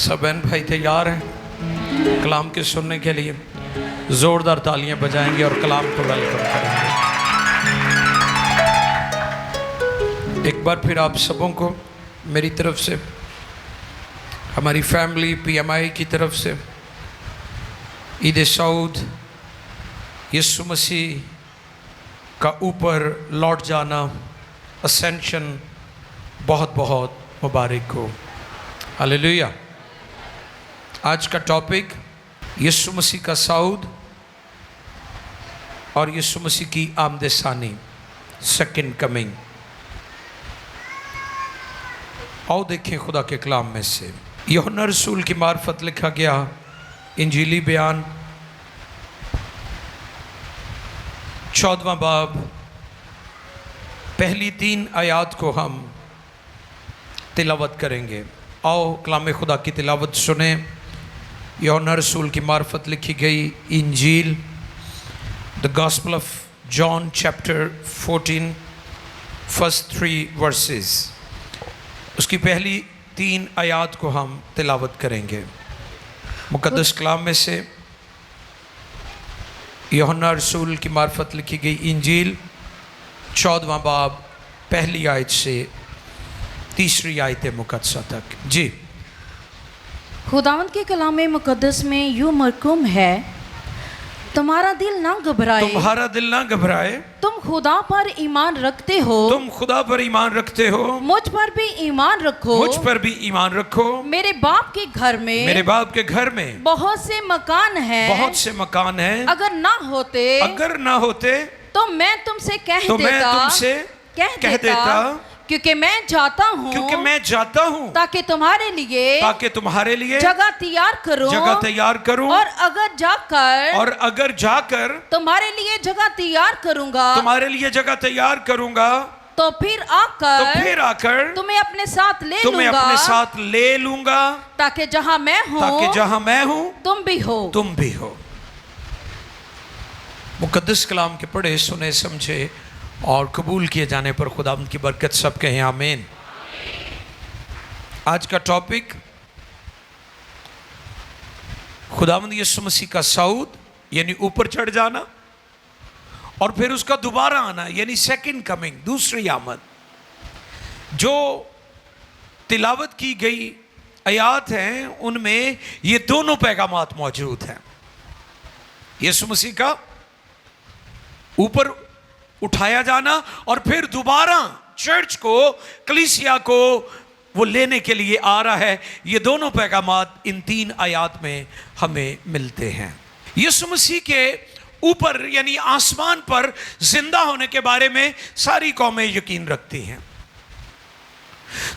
सब बहन भाई तैयार हैं कलाम के सुनने के लिए? ज़ोरदार तालियां बजाएंगे और कलाम को वेलकम करेंगे। एक बार फिर आप सबों को मेरी तरफ से, हमारी फैमिली PMI की तरफ से ईद सऊद यीशु मसीह का ऊपर लौट जाना, असेंशन बहुत बहुत मुबारक हो। हालेलुया। आज का टॉपिक यीशु मसीह का सऊद और यीशु मसीह की आमद सानी, सेकंड कमिंग। आओ देखें खुदा के कलाम में से यूहन्ना रसूल की मार्फत लिखा गया इंजीली बयान 14वां बाब पहली 3 आयात को हम तिलावत करेंगे। आओ कलाम खुदा की तिलावत सुने। यूहन्ना रसूल की मार्फत लिखी गई इंजील, the gospel of John chapter 14 first 3 verses, उसकी पहली 3 आयात को हम तिलावत करेंगे। मुकद्दस कलाम में से यूहन्ना रसूल की मार्फत लिखी गई इंजील 14वां बाब पहली आयत से 3री आयत मुकद्दसा तक। जी, खुदावंद के कलाम मुकद्दस में यूं मरकूम है, तुम्हारा दिल ना घबराए, तुम्हारा दिल ना घबराए, तुम खुदा पर ईमान रखते हो, तुम खुदा पर ईमान रखते हो, मुझ पर भी ईमान रखो, मुझ पर भी ईमान रखो। मेरे बाप के घर में, मेरे बाप के घर में बहुत से मकान हैं, बहुत से मकान हैं। अगर ना होते, अगर ना होते तो मैं तुमसे कह तो देता, मैं तुमसे कह देता, क्योंकि मैं जाता हूँ, क्योंकि मैं जाता हूँ ताकि तुम्हारे लिए जगह तैयार करूं, और अगर जाकर तुम्हारे लिए जगह तैयार करूंगा, तो फिर आकर तुम्हें अपने साथ ले लूंगा, ताकि जहां मैं हूं तुम भी हो। मुकद्दस कलाम के पढ़े सुने समझे और कबूल किए जाने पर खुदावंद की बरकत सब कहें आमीन। आज का टॉपिक खुदावंद यीशु मसीह का सऊद यानी ऊपर चढ़ जाना और फिर उसका दोबारा आना यानी सेकंड कमिंग, दूसरी आमद। जो तिलावत की गई आयात हैं उनमें ये दोनों पैगामात मौजूद हैं। यीशु मसीह का ऊपर उठाया जाना और फिर दोबारा चर्च को, कलीसिया को वो लेने के लिए आ रहा है। ये दोनों पैगामात इन 3 आयात में हमें मिलते हैं। यीशु मसीह के ऊपर यानी आसमान पर जिंदा होने के बारे में सारी कौमें यकीन रखती हैं।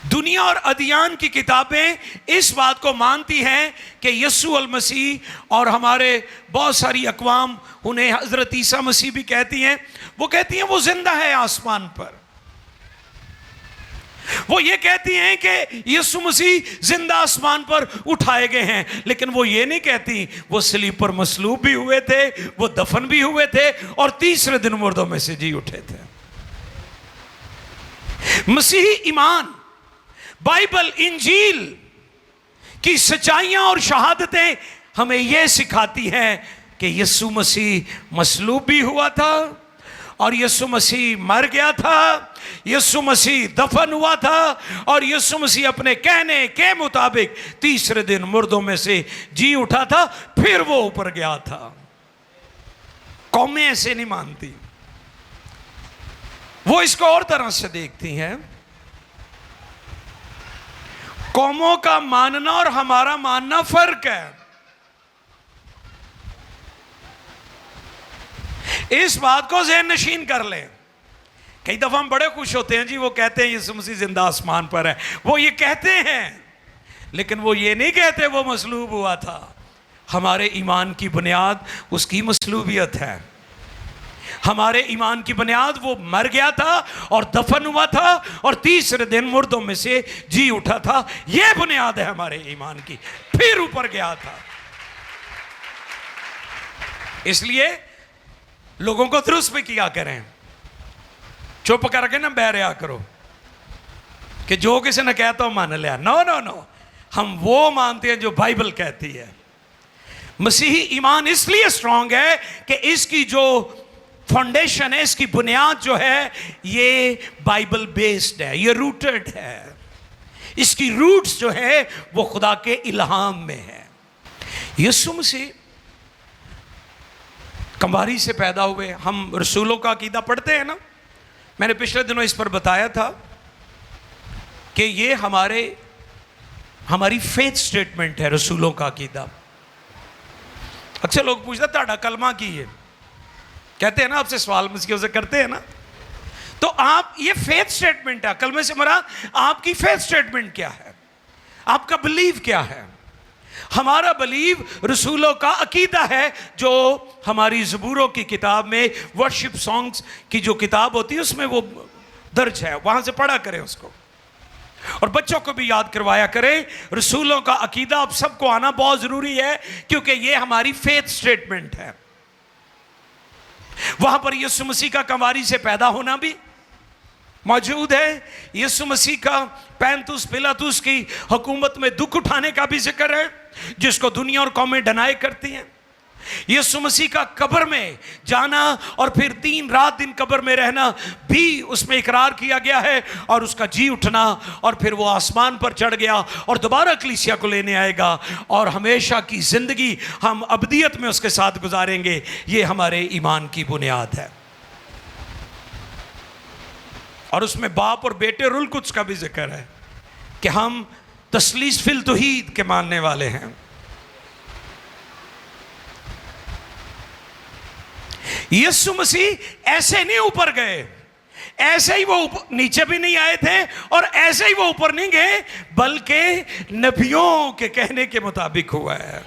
दुनिया और अदियान की किताबें इस बात को मानती हैं कि यीशु अल मसीह, और हमारे बहुत सारी अक़वाम उन्हें हज़रत ईसा मसीह भी कहती हैं, वो कहती हैं वो जिंदा है आसमान पर। वो ये कहती हैं कि यीशु मसीह जिंदा आसमान पर उठाए गए हैं, लेकिन वो ये नहीं कहती वो सलीब पर मसलूब भी हुए थे, वो दफन भी हुए थे और तीसरे दिन मुर्दों में से जी उठे थे। मसीही ईमान, बाइबल, इंजील की सच्चाइयां और शहादतें हमें यह सिखाती हैं कि यीशु मसीह मसलूब भी हुआ था और यीशु मसीह मर गया था, यीशु मसीह दफन हुआ था और यीशु मसीह अपने कहने के मुताबिक तीसरे दिन मुर्दों में से जी उठा था, फिर वो ऊपर गया था। कौमें ऐसे नहीं मानती, वो इसको और तरह से देखती हैं। कौमों का मानना और हमारा मानना फर्क है। इस बात को ज़हन नशीन कर लें। कई दफा हम बड़े खुश होते हैं जी, वो कहते हैं यीशु मसीह जिंदा आसमान पर है, वो ये कहते हैं, लेकिन वो ये नहीं कहते वो मसलूब हुआ था। हमारे ईमान की बुनियाद उसकी मसलूबियत है। हमारे ईमान की बुनियाद वो मर गया था और दफन हुआ था और तीसरे दिन मुर्दों में से जी उठा था। ये बुनियाद है हमारे ईमान की, फिर ऊपर गया था। इसलिए लोगों को दुरुस्त भी किया करें, चुप करके ना बह रहा करो कि जो किसी ने कहता हो मान लिया। नो नो नो, हम वो मानते हैं जो बाइबल कहती है। मसीही ईमान इसलिए स्ट्रांग है कि इसकी जो फाउंडेशन है, इसकी बुनियाद जो है, ये बाइबल बेस्ड है, ये रूटेड है। इसकी रूट्स जो है वो खुदा के इल्हाम में है। यीशु मसीह कंवारी से पैदा हुए। हम रसूलों का अकीदा पढ़ते हैं ना, मैंने पिछले दिनों इस पर बताया था कि ये हमारी फेथ स्टेटमेंट है, रसूलों का अकीदा। अक्सर लोग पूछते ताड़ा कलमा की है, कहते हैं ना, आपसे सवाल मुझे से करते हैं ना, तो आप ये फेथ स्टेटमेंट है, कलमे से मरा आपकी फेथ स्टेटमेंट क्या है, आपका बिलीव क्या है। हमारा बिलीव रसूलों का अकीदा है, जो हमारी ज़बूरों की किताब में, वर्शिप सॉन्ग्स की जो किताब होती है उसमें वो दर्ज है, वहां से पढ़ा करें उसको, और बच्चों को भी याद करवाया करें। रसूलों का अकीदा आप सबको आना बहुत जरूरी है, क्योंकि ये हमारी फेथ स्टेटमेंट है। वहां पर यीशु मसीह का कंवारी से पैदा होना भी मौजूद है। यीशु मसीह का पैंतुस पिलातुस की हुकूमत में दुख उठाने का भी जिक्र है, जिसको दुनिया और कौमें डिनाई करती हैं। यीशु मसीह का कब्र में जाना और फिर 3 रात दिन कब्र में रहना भी उसमें इकरार किया गया है, और उसका जी उठना, और फिर वो आसमान पर चढ़ गया और दोबारा कलीसिया को लेने आएगा, और हमेशा की जिंदगी हम अबदियत में उसके साथ गुजारेंगे। ये हमारे ईमान की बुनियाद है। और उसमें बाप और बेटे रुल कुछ का भी जिक्र है कि हम तस्लीस फिल तौहीद के मानने वाले हैं। यीशु मसीह ऐसे नहीं ऊपर गए, ऐसे ही वो नीचे भी नहीं आए थे, और ऐसे ही वो ऊपर नहीं गए, बल्कि नबियों के कहने के मुताबिक हुआ है।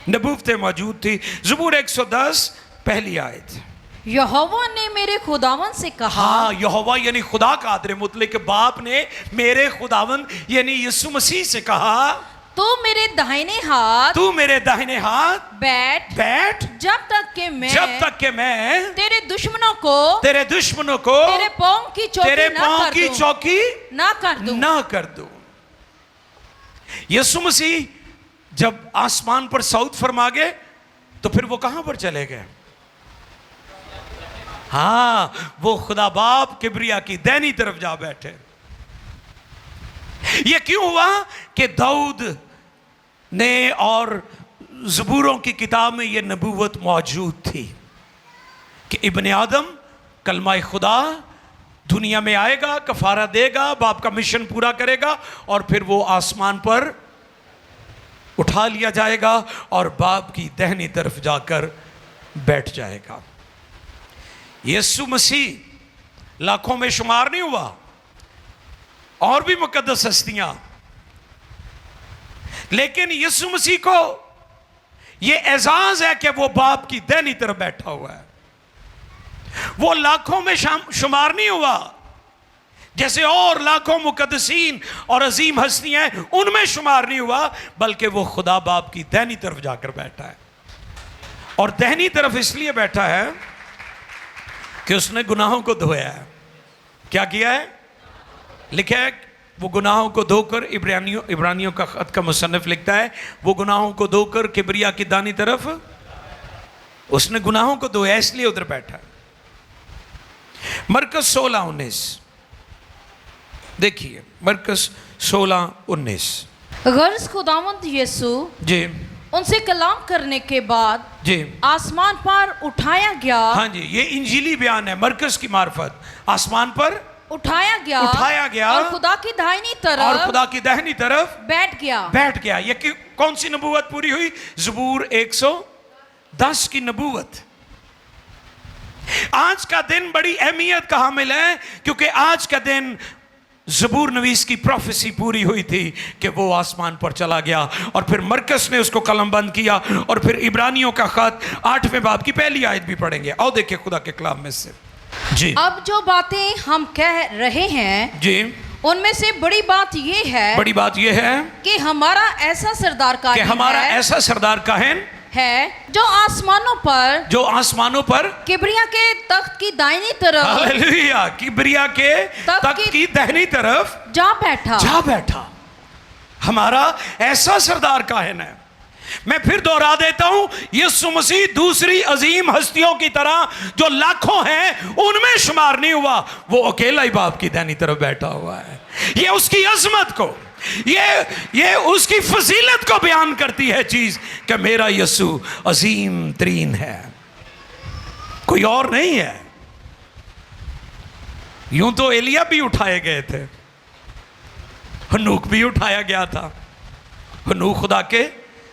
नबूवतें मौजूद थी। ज़बूर 110 पहली आयत, यहोवा ने मेरे खुदावन से कहा। हाँ, यहोवा यानी खुदा कादिर मुतलक के बाप ने मेरे खुदावन यानी यीशु मसीह से कहा, तू मेरे दाहिने हाथ, तू मेरे दाहिने हाथ बैठ जब तक कि मैं तेरे दुश्मनों को तेरे पांव की चौकी ना कर दूं। यीशु मसीह जब आसमान पर सऊद फरमा गए तो फिर वो कहां पर चले गए? हाँ, वो खुदा बाप किबरिया की दाहिनी तरफ जा बैठे। ये क्यों हुआ कि दाऊद ने और ज़बूरों की किताब में ये नबूवत मौजूद थी कि इब्ने आदम कलमा खुदा दुनिया में आएगा, कफारा देगा, बाप का मिशन पूरा करेगा, और फिर वो आसमान पर उठा लिया जाएगा और बाप की दाहिनी तरफ जाकर बैठ जाएगा। यीशु मसीह लाखों में शुमार नहीं हुआ, और भी मुकद्दस हस्तियां, लेकिन यीशु मसीह को यह एजाज है कि वो बाप की दाहिनी तरफ बैठा हुआ है। वो लाखों में शुमार नहीं हुआ, जैसे और लाखों मुकद्दसीन और अजीम हस्तियां हैं उनमें शुमार नहीं हुआ, बल्कि वो खुदा बाप की दाहिनी तरफ जाकर बैठा है। और दाहिनी तरफ इसलिए बैठा है कि उसने गुनाहों को धोया है। क्या किया है? लिखा है वो गुनाहों को धोकर, इब्रानियों का खत का मुसन्निफ लिखता है, वो गुनाहों को धोकर किबरिया की दानी तरफ उसने गुनाहों को धोया, इसलिए उधर बैठा। मरकस 16:19 देखिए, मरकस 16:19। गर्ज खुदावंद यीशु जी उनसे कलाम करने के बाद जी आसमान पर उठाया गया। हाँ जी, ये इंजीली बयान है, मरकस की मार्फत आसमान पर उठाया गया और खुदा की दाहिनी तरफ बैठ गया। ये कौन सी नबूवत पूरी हुई? ज़बूर 110 की नबूवत। आज का दिन बड़ी अहमियत का हामिल है, क्योंकि आज का दिन ज़बूर नवीस की प्रोफेसी पूरी हुई थी कि वो आसमान पर चला गया, और फिर मरकस ने उसको कलमबंद किया, और फिर इब्रानियों का खत 8वें बाब की पहली आयत भी पढ़ेंगे। और देखिए खुदा के कलाम में से जी, अब जो बातें हम कह रहे हैं जी, उनमें से बड़ी बात ये है कि हमारा ऐसा सरदार काहिन है जो आसमानों पर किबरिया के तख्त की दाहिनी तरफ, हालेलुया, किबरिया के तख्त की दाहिनी तरफ जा बैठा। हमारा ऐसा सरदार काहिन है। मैं फिर दोहरा देता हूं, यीशु मसीह दूसरी अजीम हस्तियों की तरह जो लाखों हैं उनमें शुमार नहीं हुआ। वो अकेला ही बाप की दाहिनी तरफ बैठा हुआ है। ये उसकी अजमत को, ये उसकी फजीलत को बयान करती है चीज कि मेरा यीशु अजीम तरीन है, कोई और नहीं है। यूं तो एलिया भी उठाए गए थे, हनूक भी उठाया गया था। हनूक खुदा के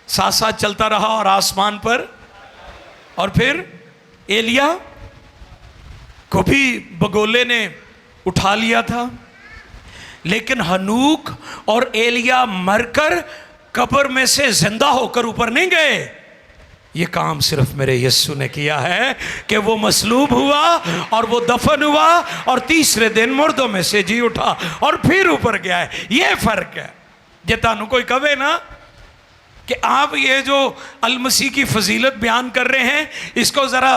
साथ साथ चलता रहा और आसमान पर, और फिर एलिया को भी बगोले ने उठा लिया था। लेकिन हनूक और एलिया मरकर कब्र में से जिंदा होकर ऊपर नहीं गए। ये काम सिर्फ मेरे यीशु ने किया है कि वो मसलूब हुआ और वो दफन हुआ और तीसरे दिन मुर्दों में से जी उठा और फिर ऊपर गया है। ये फर्क है। जे तानू कोई कहे ना कि आप ये जो अल मसीह की फजीलत बयान कर रहे हैं, इसको ज़रा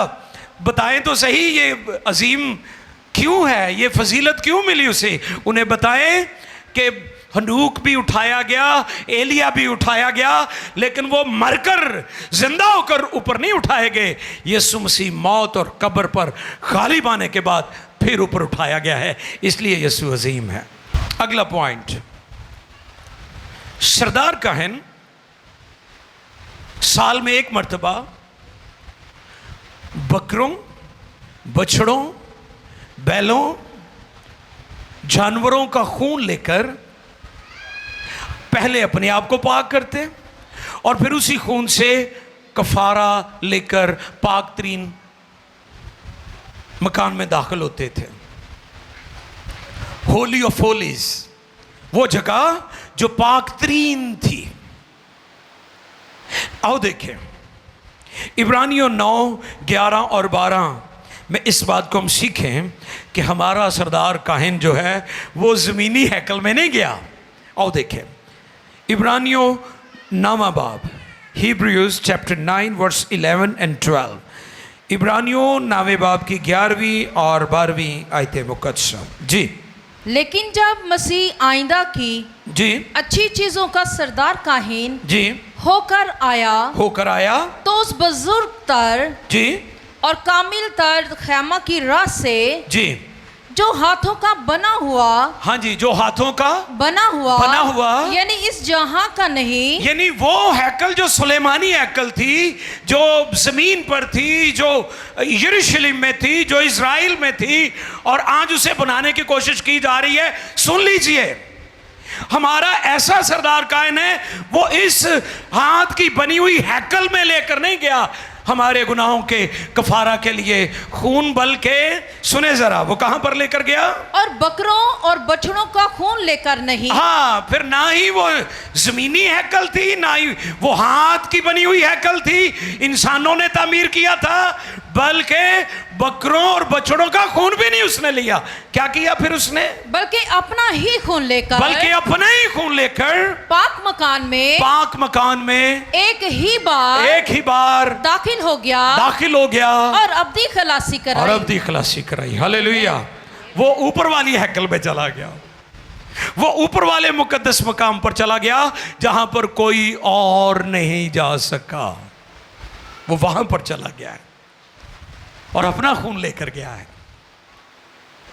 बताएं तो सही, ये अजीम क्यों है, ये फजीलत क्यों मिली उसे। उन्हें बताएं कि हनूक भी उठाया गया, एलिया भी उठाया गया, लेकिन वो मरकर जिंदा होकर ऊपर नहीं उठाए गए। यीशु मसीह मौत और कब्र पर गालिब आने के बाद फिर ऊपर उठाया गया है, इसलिए यीशु अजीम है। अगला पॉइंट, सरदार काहिन साल में एक मर्तबा बकरों, बछड़ों, बैलों, जानवरों का खून लेकर पहले अपने आप को पाक करते और फिर उसी खून से कफारा लेकर पाक तरीन मकान में दाखिल होते थे। होली ऑफ होलीज, वो जगह जो पाक तरीन थी। आओ देखें इब्रानियों 9, 11 और 12 में इस बात को हम सीखें कि हमारा सरदार काहिन जो है वो ज़मीनी हैकल में नहीं गया। आओ देखें इब्रानियों 9वां बाब, Hebrews chapter 9 verse 11 and 12। इब्रानियों 9वें बाब की 11वीं और 12वीं आयतें मुकद्दसा। जी, लेकिन जब मसीह आइंदा की जी अच्छी चीजों का सरदार काहिन जी होकर आया तो उस बुजुर्ग तर जी और कामिल तर खैमा की राह से जी जो हाथों का बना हुआ, हाँ जी, जो हाथों का बना हुआ यानी इस जहां का नहीं, यानी वो हैकल जो सुलेमानी हैकल थी, जो जमीन पर थी, जो यरूशलेम में थी, जो इज़राइल में थी, और आज उसे बनाने की कोशिश की जा रही है। सुन लीजिए, हमारा ऐसा सरदार काहिन है, वो इस हाथ की बनी हुई हैकल में लेकर नहीं गया हमारे गुनाहों के कफारा के लिए खून, बल्कि सुने जरा वो कहां पर लेकर गया, और बकरों और बछड़ों का खून लेकर नहीं। हाँ, फिर ना ही वो जमीनी हैकल थी, ना ही वो हाथ की बनी हुई हैकल थी, इंसानों ने तामीर किया था, बल्कि बकरों और बछड़ों का खून भी नहीं उसने लिया। क्या किया फिर उसने? बल्कि अपना ही खून लेकर पाक मकान में एक ही बार दाखिल हो गया और अब्दी खलासी कराई। हालेलुया। वो ऊपर वाली हैकल में चला गया, वो ऊपर वाले मुकद्दस मकाम पर चला गया जहां पर कोई और नहीं जा सका। वो वहां पर चला गया है और अपना खून लेकर गया है,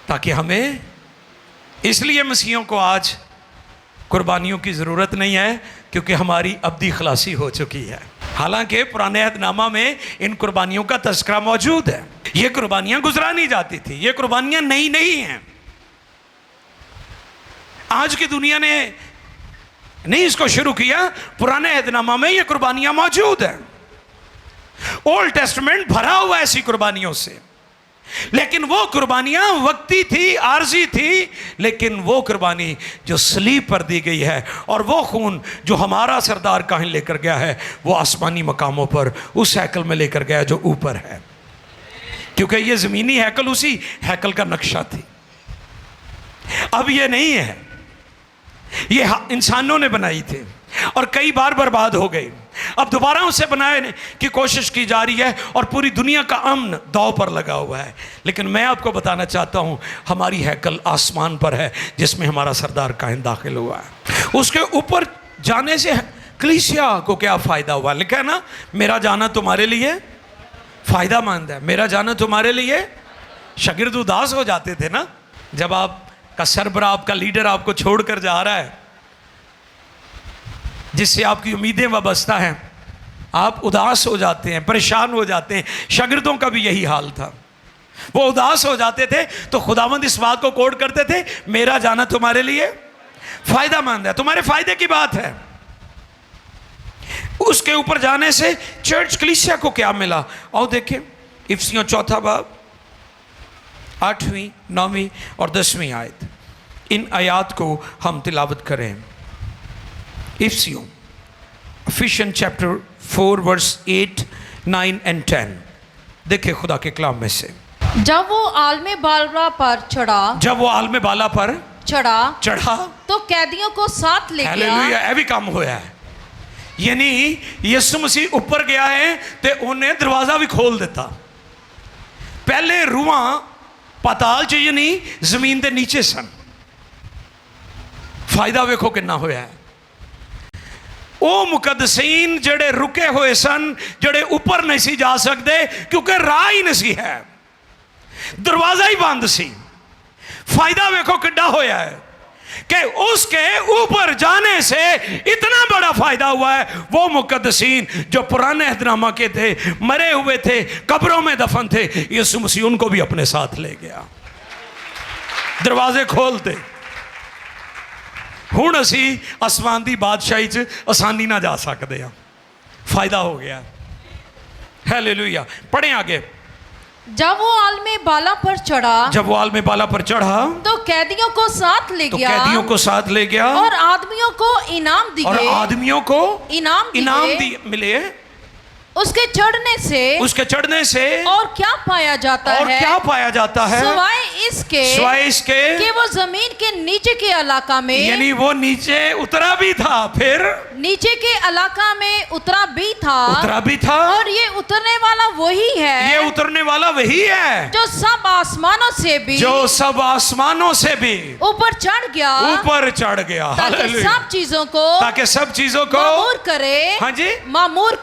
ताकि हमें, इसलिए मसीहों को आज कुर्बानियों की ज़रूरत नहीं है, क्योंकि हमारी अब्दी खलासी हो चुकी है। हालांकि पुराने अहदनामा में इन कुर्बानियों का तज़किरा मौजूद है। ये कुर्बानियां गुजरानी जाती थी, ये कुर्बानियां नई नहीं हैं। आज की दुनिया ने नहीं इसको शुरू किया, पुराने अहदनामा में ये कुर्बानियां मौजूद हैं। ओल्ड टेस्टमेंट भरा हुआ ऐसी कुर्बानियों से, लेकिन वो कुर्बानियां वक्ती थी, आर्जी थी, लेकिन वो कुर्बानी जो सलीब पर दी गई है और वो खून जो हमारा सरदार काहिन लेकर गया है, वो आसमानी मकामों पर उस हैकल में लेकर गया जो ऊपर है, क्योंकि ये ज़मीनी हैकल उसी हैकल का नक्शा थी। अब ये नहीं है, ये इंसानों ने बनाई थी और कई बार बर्बाद हो गई। अब दोबारा उसे बनाने की कोशिश की जा रही है और पूरी दुनिया का अमन दांव पर लगा हुआ है। लेकिन मैं आपको बताना चाहता हूं, हमारी हैकल आसमान पर है, जिसमें हमारा सरदार काहिन दाखिल हुआ है। उसके ऊपर जाने से कलीसिया को क्या फ़ायदा हुआ? लिखा है ना, मेरा जाना तुम्हारे लिए फ़ायदामंद है, मेरा जाना तुम्हारे लिए। शागिर्द उदास हो जाते थे ना, जब आपका सरबरा, आपका लीडर आपको छोड़कर जा रहा है, जिससे आपकी उम्मीदें वाबस्ता हैं, आप उदास हो जाते हैं, परेशान हो जाते हैं। शागिर्दों का भी यही हाल था, वो उदास हो जाते थे। तो खुदावंद इस बात को कोड करते थे, मेरा जाना तुम्हारे लिए फ़ायदामंद है, तुम्हारे फ़ायदे की बात है। उसके ऊपर जाने से चर्च कलीसिया को क्या मिला? और देखें इफिसियों 4 बाब 8वीं 9वीं और 10वीं आयत, इन आयात को हम तिलावत करें। इफिसियों, Ephesians chapter 4 verse 8, 9 and 10। देखिए खुदा के कलाम में से, जब वो आलमे बाला पर चढ़ा, जब वो आलमे बाला पर चढ़ा तो कैदियों को साथ ले गया। हालेलुया, ये भी काम होया है। यानी यीशु मसीह ऊपर गया है ते उन्हें दरवाजा भी खोल देता। पहले रूहां पाताल च यानी जमीन के नीचे सन। फायदा वेखो कितना होया है। वो मुकद्दसीन जड़े रुके हुए सन, जड़े ऊपर नहीं सी जा सकते क्योंकि राह ही नहीं सी है, दरवाजा ही बंद सी। फायदा वेखो कितना होया है कि उसके ऊपर जाने से इतना बड़ा फायदा हुआ है। वो मुकद्दसीन जो पुराने अहदनामा के थे, मरे हुए थे, कब्रों में दफन थे, यीशु मसीह उनको भी अपने साथ ले गया, दरवाजे खोलते। हुण असी आसमान की बादशाही च आसानी ना जा सकते हैं, फायदा हो गया। हालेलुया। पढ़े आगे। जब वो आलमे बाला पर चढ़ा, जब वो आलमे बाला पर चढ़ा तो कैदियों को साथ ले गया, कैदियों को साथ ले गया, और आदमियों को इनाम दिए, और आदमियों को इनाम दिए मिले। उसके चढ़ने से और क्या पाया जाता है? क्या पाया जाता है? सिवाय इसके कि वो जमीन के नीचे के इलाका में, यानी वो नीचे उतरा भी था, फिर नीचे के इलाका में उतरा भी था, और ये उतरने वाला वही है, जो सब आसमानों से भी ऊपर चढ़ गया, ताकि सब चीजों को मामूर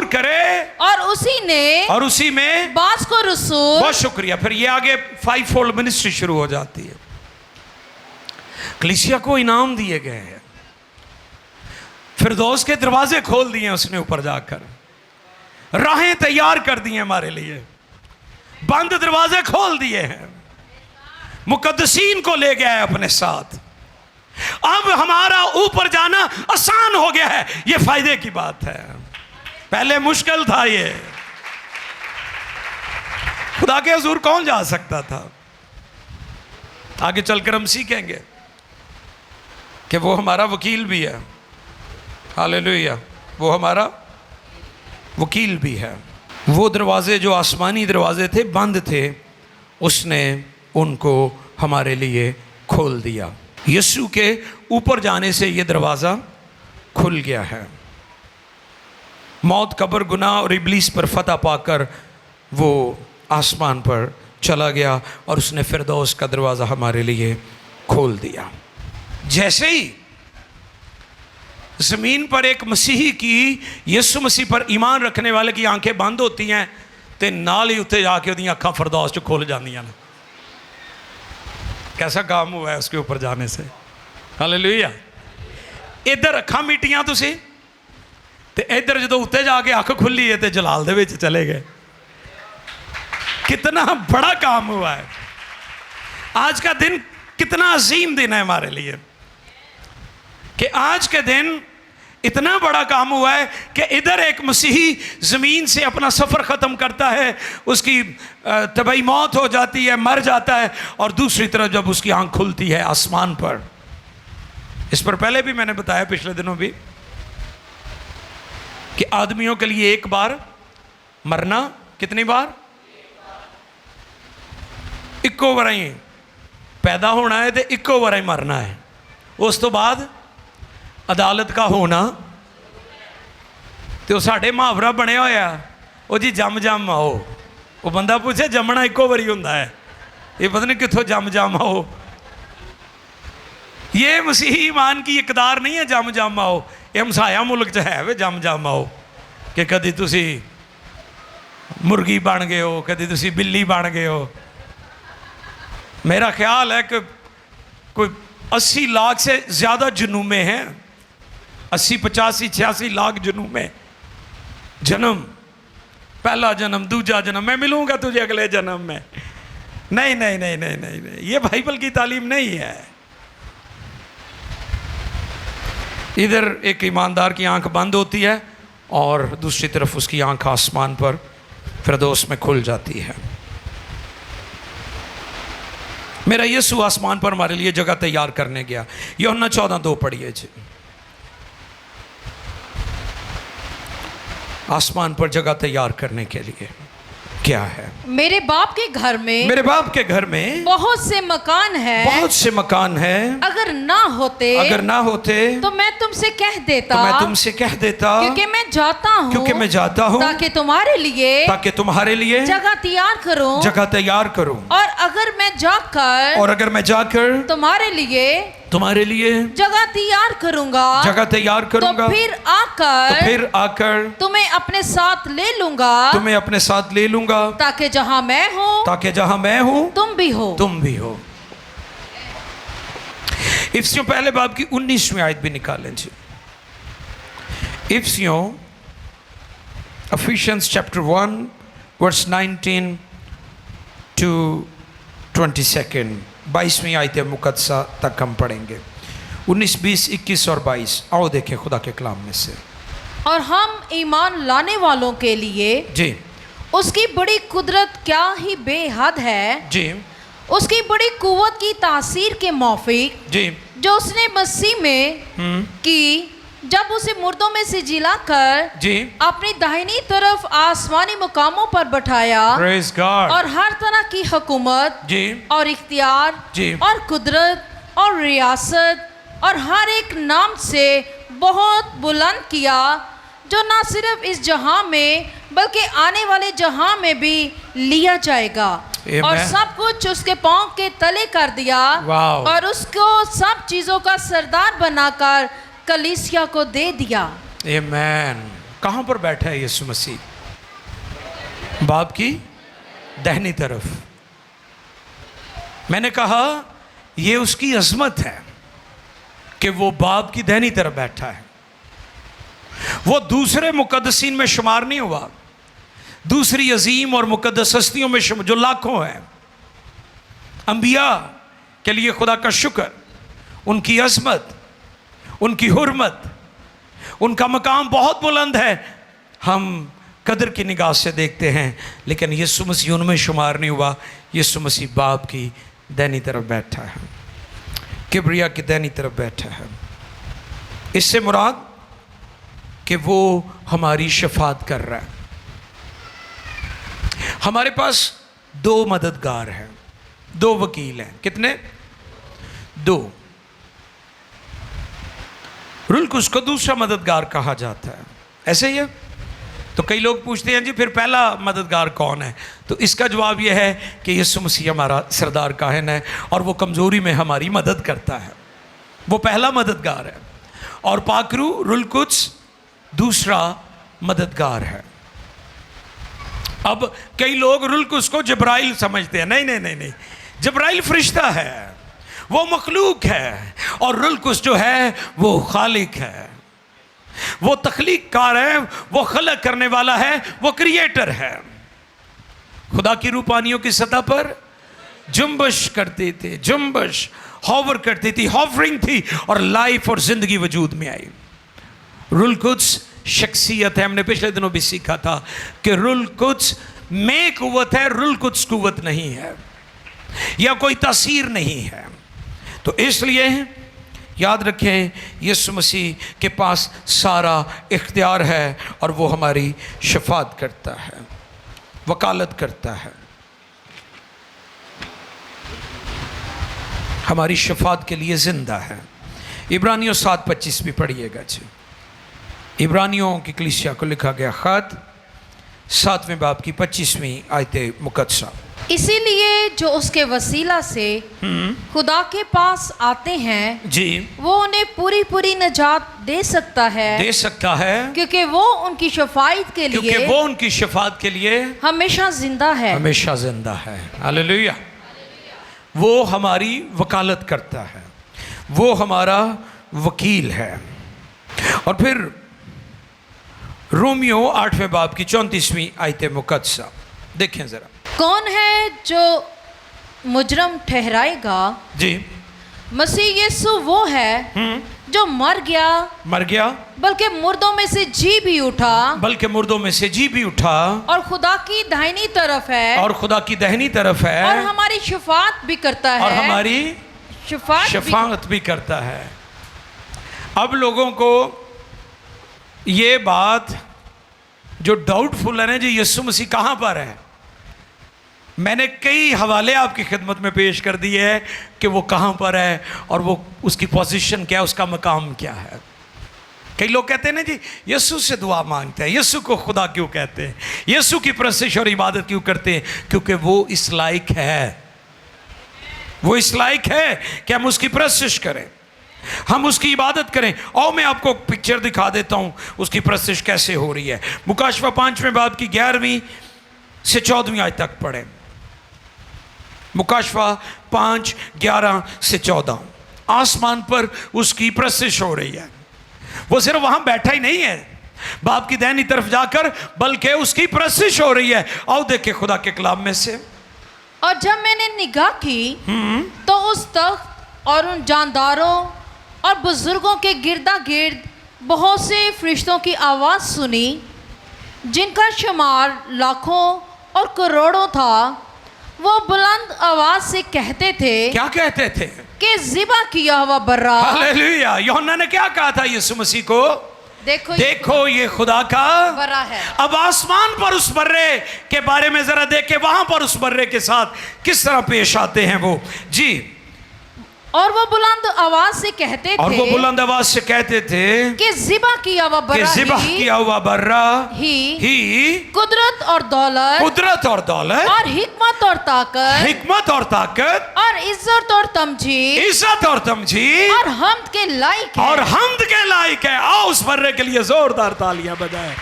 करे, और उसी में बास को रसूल। बहुत शुक्रिया। फिर ये आगे 5-fold मिनिस्ट्री शुरू हो जाती है। कलीसिया को इनाम दिए गए हैं, फिरदौस के दरवाजे खोल दिए उसने, ऊपर जाकर राहें तैयार कर दी हैं हमारे लिए, बंद दरवाजे खोल दिए हैं, मुकद्दसीन को ले गया है अपने साथ। अब हमारा ऊपर जाना आसान हो गया है, ये फायदे की बात है। पहले मुश्किल था ये, खुदा के हुजूर कौन जा सकता था? आगे चलकर हम सीखेंगे कि वो हमारा वकील भी है। हालेलुया, वो हमारा वकील भी है। वो दरवाजे जो आसमानी दरवाजे थे, बंद थे, उसने उनको हमारे लिए खोल दिया। यीशु के ऊपर जाने से ये दरवाज़ा खुल गया है। मौत, कब्र, गुनाह और इब्लीस पर फतह पाकर वो आसमान पर चला गया और उसने फिरदौस का दरवाज़ा हमारे लिए खोल दिया। जैसे ही ज़मीन पर एक मसीही की, यीशु मसीह पर ईमान रखने वाले की आंखें बंद होती हैं, तो नाल ही उत्ते जाके उहदियां अखां फिरदौस च खुल जांदियां ने। कैसा काम हुआ है उसके ऊपर जाने से। हालेलुया। इधर अखां मीटियां तुसी, ते इधर जो उत्ते जाके अख खुली है तो जलाल दे विच चले गए। कितना बड़ा काम हुआ है। आज का दिन कितना अजीम दिन है हमारे लिए, कि आज के दिन इतना बड़ा काम हुआ है कि इधर एक मसीही ज़मीन से अपना सफ़र ख़त्म करता है, उसकी तबाही मौत हो जाती है, मर जाता है, और दूसरी तरफ जब उसकी आंख खुलती है आसमान पर। इस पर पहले भी मैंने बताया, पिछले दिनों भी, कि आदमियों के लिए एक बार मरना, कितनी बार? इक्को बार ही पैदा होना है तो इक्को बार ही मरना है। उस तो बाद अदालत का होना। तो साढ़े मुहावरा बनया होया, वो जी जम जम आओ। वो बंदा पूछे जमना इक्को बारी होंदा है, ये पता नहीं कितों जम जम आओ। ये मसीही ईमान की इकदार नहीं है जम जम आओ, ये हमसाया मुल्क च है वे जम जम आओ कि कदी तुसी मुर्गी बन गए हो, कदी तुसी बिल्ली बन गए हो। मेरा ख्याल है कि कोई 80 लाख से ज़्यादा जुनूमे हैं, 80, 85, 86 लाख जुनूमे। जन्म, पहला जन्म, दूजा जन्म, मैं मिलूंगा तुझे अगले जन्म में। नहीं नहीं नहीं नहीं नहीं नहीं, ये बाइबल की तालीम नहीं है। इधर एक ईमानदार की आंख बंद होती है और दूसरी तरफ उसकी आंख आसमान पर फिरदौस में खुल जाती है। मेरा यीशु आसमान पर हमारे लिए जगह तैयार करने गया। यूहन्ना 14:2 पढ़िए जी। आसमान पर जगह तैयार करने के लिए क्या है? मेरे बाप के घर में, मेरे बाप के घर में बहुत से मकान है, बहुत से मकान है। अगर ना होते, अगर ना होते तो मैं तुमसे कह देता, तो मैं तुमसे कह देता, क्योंकि मैं जाता हूँ, क्योंकि मैं जाता हूँ ताकि तुम्हारे लिए, ताकि तुम्हारे लिए जगह तैयार करूँ, जगह तैयार करूँ। और अगर मैं जाकर, और अगर मैं जाकर तुम्हारे लिए, तुम्हारे लिए जगह तैयार करूंगा, जगह तैयार करूंगा, तो फिर आकर तुम्हें अपने साथ ले लूंगा, तुम्हें अपने साथ ले लूंगा, ताकि जहां मैं हूं, ताकि जहां मैं हूं तुम भी हो, तुम भी हो। इफ्सियों पहले बाब की 19वीं आयत भी निकालें जी। इफ्सियों, Ephesians chapter 1 verse 19 to 22, 22वीं आयत मुकद्दसा तक हम पढ़ेंगे। 19, 20, 21 और 22। आओ देखें खुदा के कलाम में से। और हम ईमान लाने वालों के लिए जी उसकी बड़ी कुदरत क्या ही बेहद है जी, उसकी बड़ी कुव्वत की तासीर के मौफिक जी, जो उसने मसीह में की, जब उसे मुर्दों में से जिलाकर जी अपनी दाहिनी तरफ आसमानी मुकामों पर बैठाया, Praise God। और हर तरह की हुकूमत जी और इख्तियार जी और कुदरत और रियासत और हर एक नाम से बहुत बुलंद किया, जो ना सिर्फ इस जहां में बल्कि आने वाले जहां में भी लिया जाएगा, और सब कुछ उसके पांव के तले कर दिया, और उसको सब चीजों का सरदार बनाकर कलीसिया को दे दिया। आमीन। कहां पर बैठा है यीशु मसीह? बाप की दाहिनी तरफ। मैंने कहा यह उसकी अजमत है कि वो बाप की दाहिनी तरफ बैठा है। वो दूसरे मुकद्दसीन में शुमार नहीं हुआ, दूसरी अजीम और मुकद्दस हस्तियों में जो लाखों हैं। अंबिया के लिए खुदा का शुक्र, उनकी अजमत, उनकी हुर्मत, उनका मकाम बहुत बुलंद है। हम कदर की निगाह से देखते हैं, लेकिन यीशु मसीह उनमें शुमार नहीं हुआ। यीशु मसीह बाप की दाहिनी तरफ बैठा है, किबरिया की दाहिनी तरफ बैठा है। इससे मुराद कि वो हमारी शफात कर रहा है। हमारे पास 2 मददगार हैं, 2 वकील हैं। कितने? 2। रुल्कुस को दूसरा मददगार कहा जाता है, ऐसे ही है। तो कई लोग पूछते हैं जी फिर पहला मददगार कौन है? तो इसका जवाब यह है कि यीशु मसीह हमारा सरदार काहिन है और वो कमज़ोरी में हमारी मदद करता है। वो पहला मददगार है, और पाकरू रुल्कुस दूसरा मददगार है। अब कई लोग रुल्कुस को जब्राइल समझते हैं। नहीं नहीं नहीं नहीं, जब्राइल फरिश्ता है, वो मखलूक है, और रुल्कुस जो है वो खालिक है, वो तख्लीक कार है, वो खलक करने वाला है, वो क्रिएटर है। खुदा की रूपानियों की सतह पर जुम्बश करते थे, जुम्बश हॉवर करती थी, हॉवरिंग थी, और लाइफ और जिंदगी वजूद में आई। रुल्कुस शख्सियत है। हमने पिछले दिनों भी सीखा था कि रुल्कुस में कुव्वत है, रुल्कुस कुव्वत नहीं है, या कोई तासीर नहीं है। तो इसलिए याद रखें, यीशु मसीह के पास सारा इख्तियार है, और वो हमारी शफात करता है, वकालत करता है, हमारी शफात के लिए ज़िंदा है। इब्रानियों 7:25 भी पढ़िएगा जी। इब्रानियों की कलीसिया को लिखा गया ख़त 7वें बाब की 25वीं आयत मुकद्दसा। इसीलिए जो उसके वसीला से खुदा के पास आते हैं जी, वो उन्हें पूरी पूरी निजात दे सकता है क्योंकि वो उनकी शफाअत के लिए हमेशा जिंदा है। हालेलुया। वो हमारी वकालत करता है, वो हमारा वकील है। और फिर रोमियो 8वें बाब की 34वीं आयत मुकद्दसा देखें जरा। कौन है जो मुजरम ठहराएगा? जी, मसीह यीशु वो है जो मर गया बल्कि मुर्दों में से जी भी उठा और खुदा की दाहिनी तरफ है और हमारी शफाअत भी करता है। अब लोगों को ये बात जो डाउटफुल है ना जी, यीशु मसीह कहाँ पर है, मैंने कई हवाले आपकी खिदमत में पेश कर दिए है कि वो कहाँ पर है और वो उसकी पोजीशन क्या है, उसका मकाम क्या है। कई लोग कहते हैं ना जी, यीशु से दुआ मांगते हैं, यीशु को खुदा क्यों कहते हैं, यीशु की परस्तिश और इबादत क्यों करते हैं? क्योंकि वो इस लायक है कि हम उसकी परस्तिश करें, हम उसकी इबादत करें। और मैं आपको पिक्चर दिखा देता हूँ उसकी परस्तिश कैसे हो रही है। मुकाशवा 5वें बाब की 11वीं से 14वीं आयत तक पढ़ें। मुकाशवा 5, 11 से 14। आसमान पर उसकी परस्तिश हो रही है। वो सिर्फ वहां बैठा ही नहीं है बाप की दाहिनी तरफ जाकर, बल्कि उसकी परस्तिश हो रही है। आओ देखें खुदा के कलाम में से। और जब मैंने निगाह की तो उस तख्त और उन जानदारों और बुजुर्गों के गिरदा गिर्द बहुत से फरिश्तों की आवाज़ सुनी, जिनका शुमार लाखों और करोड़ों था। वो बुलंद आवाज से कहते थे, क्या कहते थे? कि ज़िबा किया हुआ बर्रा। हालेलुया। यूहन्ना ने क्या कहा था यीशु मसीह को? देखो ये खुदा का बर्रा है। अब आसमान पर उस बर्रे के बारे में जरा देखे, वहां पर उस बर्रे के साथ किस तरह पेश आते हैं वो जी। और वो बुलंद आवाज से कहते थे कि ज़िबा किया हुआ बर्रा ही कुदरत और दौलत और हिकमत और ताकत और इज्जत और तमजीद और हम्द के लायक है। आओ उस बर्रे के लिए जोरदार तालियां बजाएं।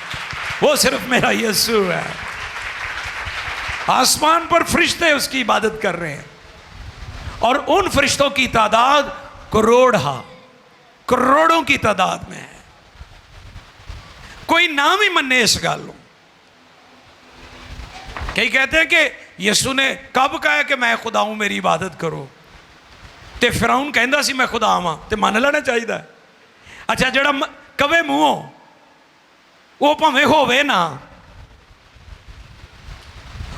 वो सिर्फ मेरा यीशु है। आसमान पर फरिश्ते उसकी इबादत कर रहे हैं और उन फरिश्तों की तादाद करोड़ों की तादाद में है। कोई नाम ही मन्ने इस गल। कई कहते हैं कि यीशु ने कब कहा कि मैं खुदा हूं, मेरी इबादत करो। ते फिरौन कहंदा सी मैं खुदा हां, ते मान लेना चाहिए। अच्छा, जड़ा कवे मूंहों वो भावें होवे ना,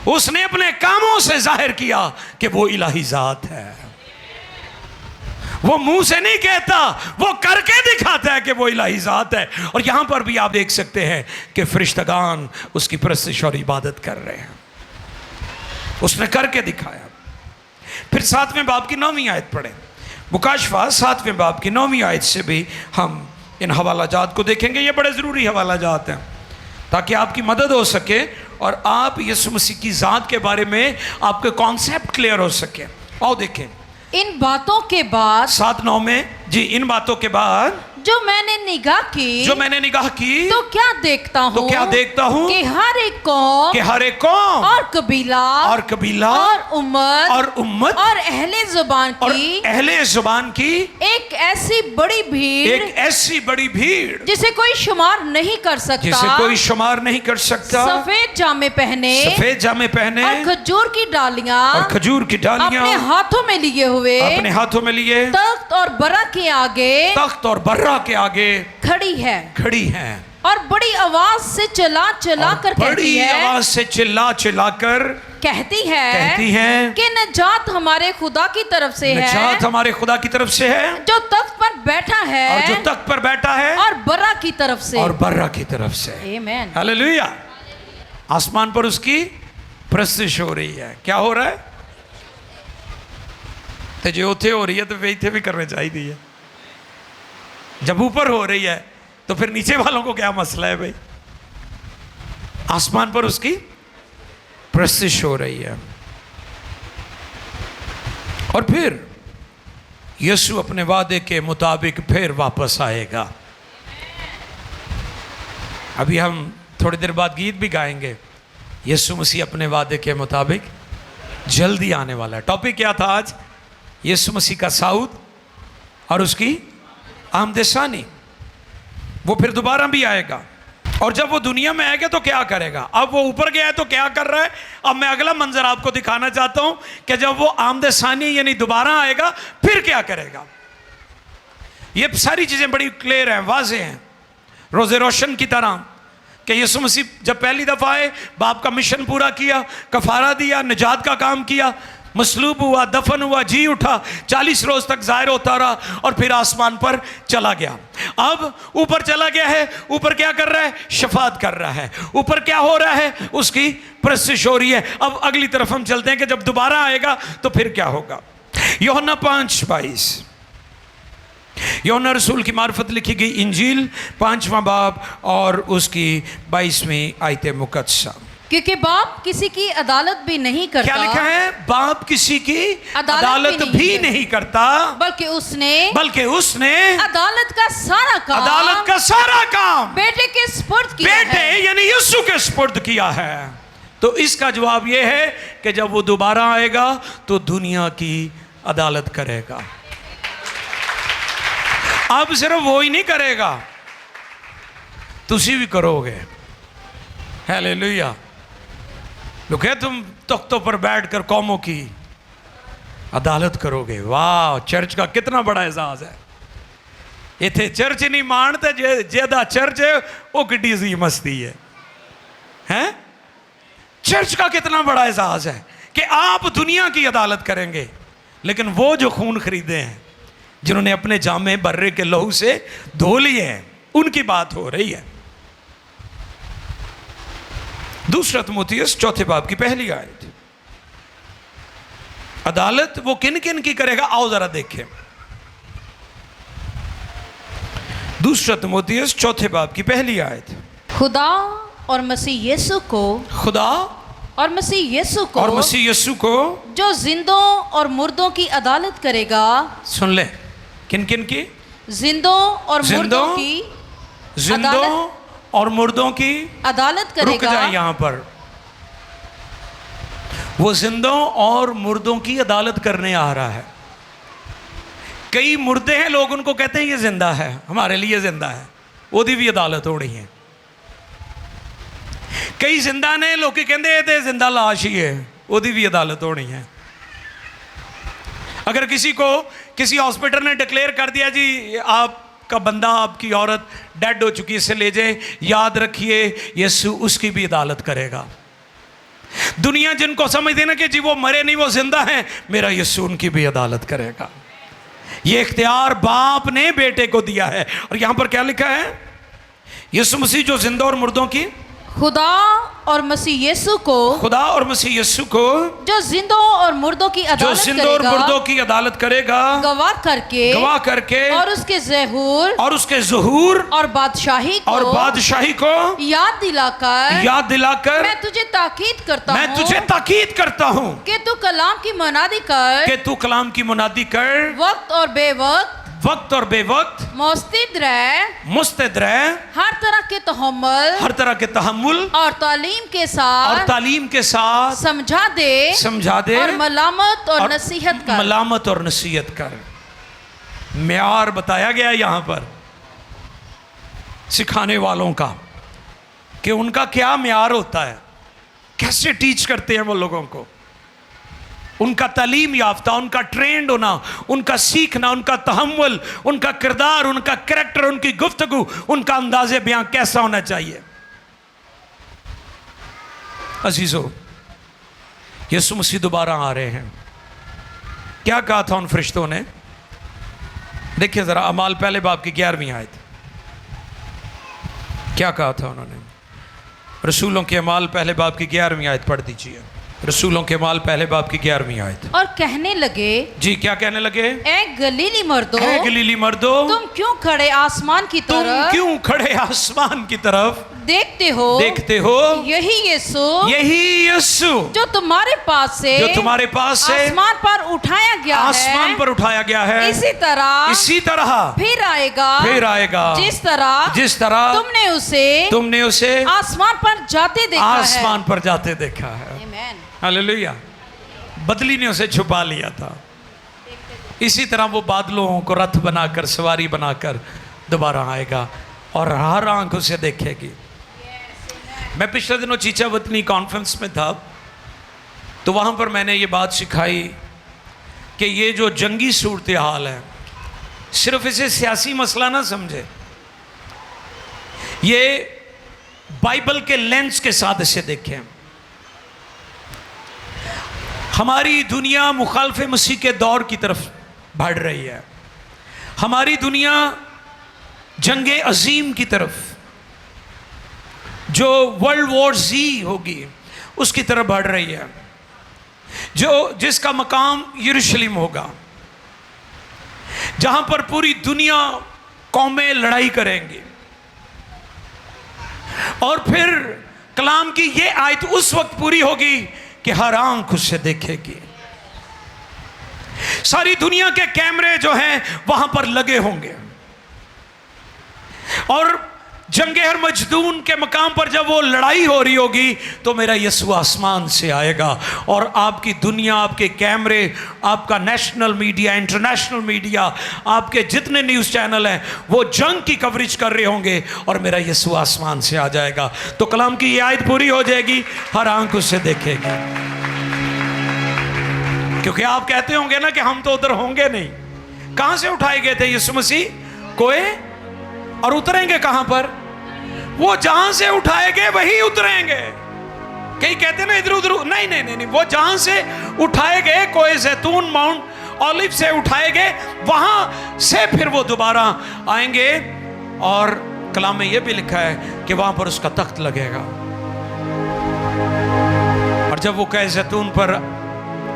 उसने अपने कामों से जाहिर किया कि वो इलाही जात है। वो मुंह से नहीं कहता, वो करके दिखाता है कि वो इलाही जात है। और यहां पर भी आप देख सकते हैं कि फरिश्तगान उसकी परस्तिश और इबादत कर रहे हैं। उसने करके दिखाया। फिर 7वें बाब की 9वीं आयत पढ़ें। मुकाशवा 7वें बाब की 9वीं आयत से भी हम इन हवाला जात को देखेंगे। ये बड़े ज़रूरी हवाला जात हैं ताकि आपकी मदद हो सके और आप यीशु मसीह की ज़ात के बारे में आपके कॉन्सेप्ट क्लियर हो सके। आओ देखें। इन बातों के बाद 7-9 में जी, इन बातों के बाद जो मैंने निगाह की तो क्या देखता हूँ कि हर एक कौम और कबीला और उम्मत और अहले जुबान की एक ऐसी बड़ी भीड़ जिसे कोई शुमार नहीं कर सकता, सफेद जामे पहने और खजूर की डालियां अपने हाथों में लिए तख्त और बर्रा के आगे खड़ी है और बड़ी आवाज से चिल्ला कर कहती है कि नजात हमारे खुदा की तरफ से है जो तख्त पर बैठा है और बर्रा की तरफ से आमीन। हालेलुया। आसमान पर उसकी परस्तिश हो रही है। क्या हो रहा है? तो जो उथे हो रही है तो वे इथे भी करने चाहिए। जब ऊपर हो रही है तो फिर नीचे वालों को क्या मसला है भाई? आसमान पर उसकी परस्तिश हो रही है। और फिर यीशु अपने वादे के मुताबिक फिर वापस आएगा। अभी हम थोड़ी देर बाद गीत भी गाएंगे। यीशु मसीह अपने वादे के मुताबिक जल्दी आने वाला है। टॉपिक क्या था आज? यीशु मसीह का साउद और उसकी आमदसानी। वो फिर दोबारा भी आएगा, और जब वो दुनिया में आएगा तो क्या करेगा? अब वो ऊपर गया है तो क्या कर रहा है? अब मैं अगला मंजर आपको दिखाना चाहता हूं कि जब वो आमदसानी यानी दोबारा आएगा फिर क्या करेगा। ये सारी चीजें बड़ी क्लियर हैं, वाज़ेह हैं, रोज़े रोशन की तरह कि यीशु मसीह जब पहली दफ़ा आए, बाप का मिशन पूरा किया, कफारा दिया, निजात का काम किया, मसलूब हुआ, दफन हुआ, जी उठा, 40 रोज तक ज़ाहिर होता रहा और फिर आसमान पर चला गया। अब ऊपर चला गया है, ऊपर क्या कर रहा है? शफात कर रहा है। ऊपर क्या हो रहा है? उसकी परस्तिश हो रही है। अब अगली तरफ हम चलते हैं कि जब दोबारा आएगा तो फिर क्या होगा। यूहन्ना 5:22, यूहन्ना रसूल की मार्फत लिखी गई इंजील 5वां बाब और उसकी 22वीं आयत मुकद्दसा। क्योंकि बाप किसी की अदालत भी नहीं करता। क्या लिखा है? बाप किसी की अदालत भी नहीं करता, बल्कि उसने अदालत का सारा काम बेटे के स्पुर्द किया है। बेटे यानी यीशु के स्पुर्द किया है। तो इसका जवाब यह है कि जब वो दोबारा आएगा तो दुनिया की अदालत करेगा। अब सिर्फ वो ही नहीं करेगा, तुसी भी करोगे। हालेलुया। लोग कहे तुम तख्तों पर बैठकर कौमों की अदालत करोगे। वाह, चर्च का कितना बड़ा एजाज है। इथे चर्च नहीं मानते, ज्यादा चर्च है वो किड्डी सी मस्ती है, हैं? चर्च का कितना बड़ा एजाज है कि आप दुनिया की अदालत करेंगे, लेकिन वो जो खून खरीदे हैं, जिन्होंने अपने जामे बर्रे के लहू से धो लिए हैं, उनकी बात हो रही है। दूसरा तीमुथियुस 4 बाब की पहली आयत। अदालत वो किन किन की करेगा? आओ जरा देखें। दूसरा तीमुथियुस 4 बाब की पहली आयत। खुदा और मसीह यीशु को जो जिंदों और मुर्दों की अदालत करेगा। सुन ले, किन किन की? जिंदों और मुर्दों की और मुर्दों की अदालत करेगा। रुक जाए यहां पर। वो जिंदों और मुर्दों की अदालत करने आ रहा है। कई मुर्दे हैं, लोग उनको कहते हैं ये जिंदा है, हमारे लिए जिंदा है, ओदी भी अदालत हो रही है। कई जिंदा ने लोग कहते ये तो जिंदा लाश ही है, ओदी भी अदालत हो रही है। अगर किसी को किसी हॉस्पिटल ने डिक्लेयर कर दिया जी आपका बंदा, आपकी औरत डेड हो चुकी है, इसे ले जाए, याद रखिए यीशु उसकी भी अदालत करेगा। दुनिया जिनको समझते ना कि जी वो मरे नहीं, वो जिंदा हैं, मेरा यीशु उनकी भी अदालत करेगा। ये इख्तियार बाप ने बेटे को दिया है। और यहां पर क्या लिखा है? यीशु मसीह जो जिंदा और मुर्दों की, खुदा और मसीह यीशु को जो जिंदों और मुर्दों की अदालत करेगा, गवाह करके और उसके ज़हूर और बादशाही को याद दिलाकर मैं तुझे ताकीद करता हूँ कि तू कलाम की मुनादी कर, वक्त और बेवक्त मुस्तैद रह, हर तरह के तहम्मुल और तालीम के साथ समझा दे और मलामत और नसीहत कर। म्यार बताया गया यहाँ पर सिखाने वालों का कि उनका क्या म्यार होता है, कैसे टीच करते हैं वो लोगों को। उनका तालीम याफ्ता, उनका ट्रेंड होना, उनका सीखना, उनका तहम्मुल, उनका किरदार, उनका कैरेक्टर, उनकी गुफ्तगू, उनका अंदाज़े बयां कैसा होना चाहिए। अजीजों, यीशु मसीह दोबारा आ रहे हैं। क्या कहा था उन फरिश्तों ने? देखिए जरा अमाल पहले बाब की 11वीं आयत। क्या कहा था उन्होंने? रसूलों के अमाल पहले बाब की 11वीं आयत पढ़ दीजिए। रसूलों के माल पहले बाब की 11वीं आयत। और कहने लगे, जी क्या कहने लगे? ए गलीली मर्दो, तुम क्यों खड़े आसमान की तरफ देखते हो यही यीशु जो तुम्हारे पास से आसमान पर उठाया गया है इसी तरह फिर आएगा जिस तरह तुमने उसे आसमान पर जाते देखा है हालेलुया। बदली ने उसे छुपा लिया था, इसी तरह वो बादलों को रथ बनाकर सवारी बनाकर दोबारा आएगा और हर आंख उसे देखेगी। मैं पिछले दिनों चीचा वतनी कॉन्फ्रेंस में था, तो वहाँ पर मैंने ये बात सिखाई कि ये जो जंगी सूरत हाल है, सिर्फ इसे सियासी मसला ना समझे, ये बाइबल के लेंस के साथ इसे देखें। हमारी दुनिया मुखालफे मसीह के दौर की तरफ बढ़ रही है, हमारी दुनिया जंगे अजीम की तरफ, जो वर्ल्ड वॉर Z होगी उसकी तरफ बढ़ रही है, जिसका मकाम यरूशलेम होगा, जहां पर पूरी दुनिया कौमें लड़ाई करेंगी। और फिर कलाम की ये आयत उस वक्त पूरी होगी कि हर आंख उससे देखेगी। सारी दुनिया के कैमरे जो हैं वहां पर लगे होंगे, और जंगे हर मजदून के मकाम पर जब वो लड़ाई हो रही होगी तो मेरा यीशु आसमान से आएगा और आपकी दुनिया, आपके कैमरे, आपका नेशनल मीडिया, इंटरनेशनल मीडिया, आपके जितने न्यूज़ चैनल हैं वो जंग की कवरेज कर रहे होंगे और मेरा यीशु आसमान से आ जाएगा। तो कलाम की ये आयत पूरी हो जाएगी, हर आंख उससे देखेगी। क्योंकि आप कहते होंगे ना कि हम तो उधर होंगे नहीं। कहां से उठाए गए थे यीशु मसीह कोए, और उतरेंगे कहां पर? वो जहां से उठाए गए वही उतरेंगे। कई कहते ना इधर उधर, नहीं, वो जहां से उठाए गए, कोए जैतून माउंट ऑलिव से उठाए गए, वहां से फिर वो दोबारा आएंगे। और कलाम में यह भी लिखा है कि वहां पर उसका तख्त लगेगा, और जब वो कोए जैतून पर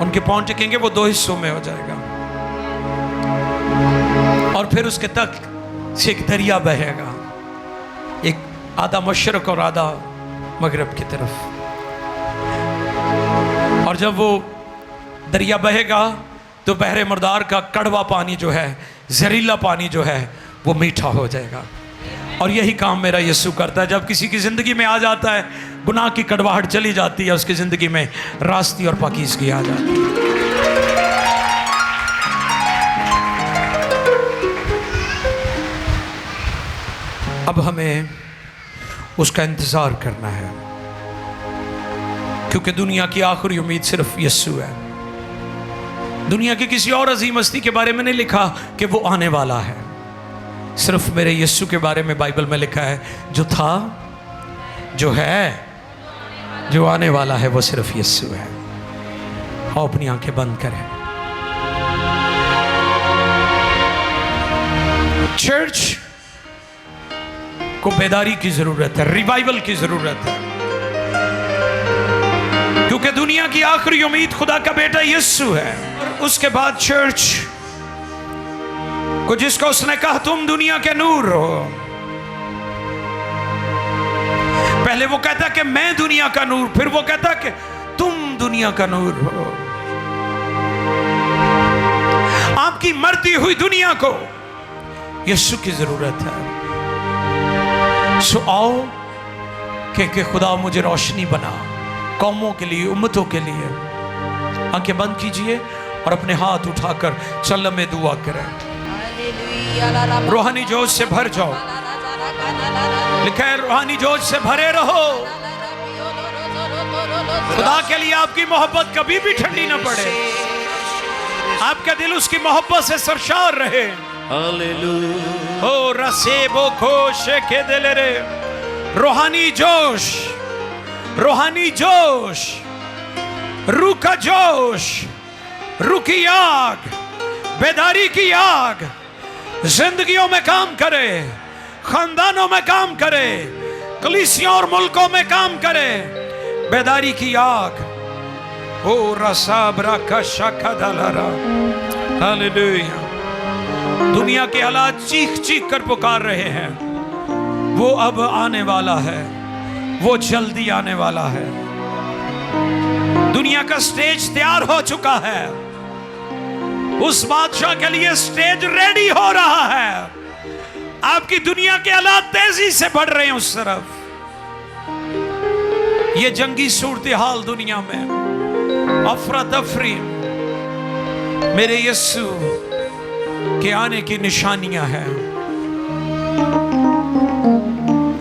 उनके पांव टिकेंगे वो दो हिस्सों में हो जाएगा, और फिर उसके तख्त से एक दरिया बहेगा, एक आधा मशरक और आधा मगरब की तरफ। और जब वो दरिया बहेगा तो बहरे मुर्दार का कड़वा पानी जो है, जहरीला पानी जो है, वो मीठा हो जाएगा। और यही काम मेरा यीशु करता है। जब किसी की जिंदगी में आ जाता है, गुनाह की कड़वाहट चली जाती है, उसकी जिंदगी में रास्ती और पाकीज़गी आ जाती है। अब हमें उसका इंतजार करना है, क्योंकि दुनिया की आखिरी उम्मीद सिर्फ यीशु है। दुनिया की किसी और अजीम हस्ती के बारे में नहीं लिखा कि वो आने वाला है, सिर्फ मेरे यीशु के बारे में बाइबल में लिखा है, जो था, जो है, जो आने वाला है, वो सिर्फ यीशु है। आओ अपनी आंखें बंद करें। चर्च को बेदारी की जरूरत है, रिवाइवल की जरूरत है, क्योंकि दुनिया की आखिरी उम्मीद खुदा का बेटा यीशु है। और उसके बाद चर्च को, जिसको उसने कहा तुम दुनिया के नूर हो, पहले वो कहता कि मैं दुनिया का नूर, फिर वो कहता कि तुम दुनिया का नूर हो। आपकी मरती हुई दुनिया को यीशु की जरूरत है। सो आओ कि खुदा मुझे रोशनी बना, कौमों के लिए, उम्मतों के लिए। आंखें बंद कीजिए और अपने हाथ उठाकर सल्लम में दुआ करें। रूहानी जोश से भर जाओ। लिखा है रूहानी जोश से भरे रहो। खुदा के लिए आपकी मोहब्बत कभी भी ठंडी ना पड़े, आपका दिल उसकी मोहब्बत से सरशार रहे। ओ रसेबो खोश के दिल रे, रूहानी जोश, रूहानी जोश, रूह का जोश, रूह की आग, बेदारी की आग जिंदगियों में काम करे, खानदानों में काम करे, कलीसियों और मुल्कों में काम करे। बेदारी की आग। ओ रसाबरा का शाखा दलारा। हालेलुया। दुनिया के हालात चीख चीख कर पुकार रहे हैं, वो अब आने वाला है। वो जल्दी आने वाला है। दुनिया का स्टेज तैयार हो चुका है, उस बादशाह के लिए स्टेज रेडी हो रहा है। आपकी दुनिया के हालात तेजी से बढ़ रहे हैं उस तरफ। ये जंगी सूरत हाल दुनिया में, अफरा तफरी, मेरे यीशु के आने की निशानियां हैं।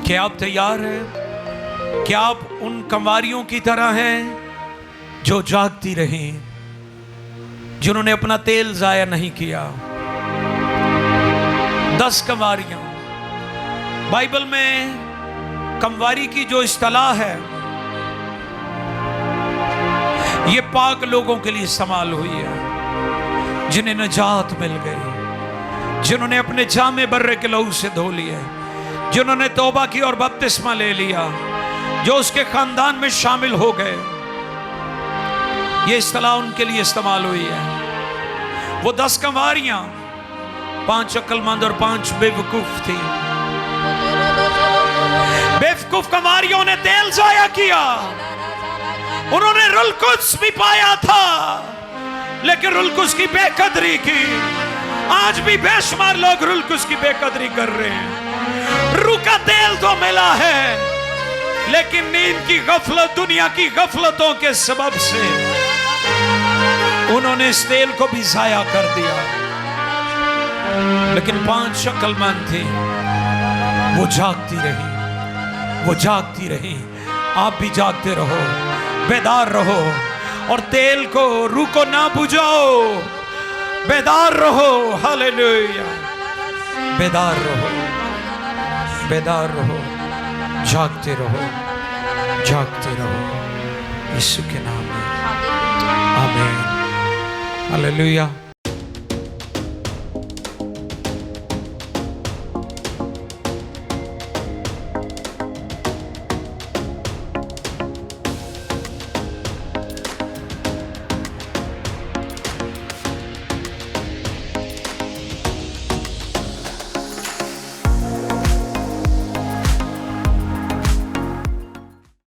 क्या आप तैयार हैं? क्या आप उन कंवारियों की तरह हैं जो जागती रहीं, जिन्होंने अपना तेल जाया नहीं किया? 10 कंवारियां, बाइबल में कंवारी की जो इस्तिलाह है, ये पाक लोगों के लिए इस्तेमाल हुई है, जिन्हें नजात मिल गई, जिन्होंने अपने जामे बर्रे के लहू से धो लिए, जिन्होंने तौबा की और बपतिस्मा ले लिया, जो उसके खानदान में शामिल हो गए। ये इस्तिलाह उनके लिए इस्तेमाल हुई है। वो 10 कंवारियां, 5 अक्लमंद और 5 बेवकूफ थी। बेवकूफ कंवारियों ने तेल जाया किया। उन्होंने रुलकुस भी पाया था, लेकिन रुलकुस की बेकदरी की। आज भी बेशुमार लोग रुलकुस की बेकदरी कर रहे हैं। रूह का तेल तो मिला है, लेकिन नींद की गफलत, दुनिया की गफलतों के सबब से उन्होंने इस तेल को भी जाया कर दिया। लेकिन 5 अक्लमंद थी, वो जागती रही, वो जागती रही। आप भी जागते रहो, बेदार रहो, और तेल को, रूह को ना बुझाओ। बेदार रहो, हालेलुया। बेदार रहो, बेदार रहो, जागते रहो, जागते रहो, यीशु के नाम में, आमीन, हालेलुया।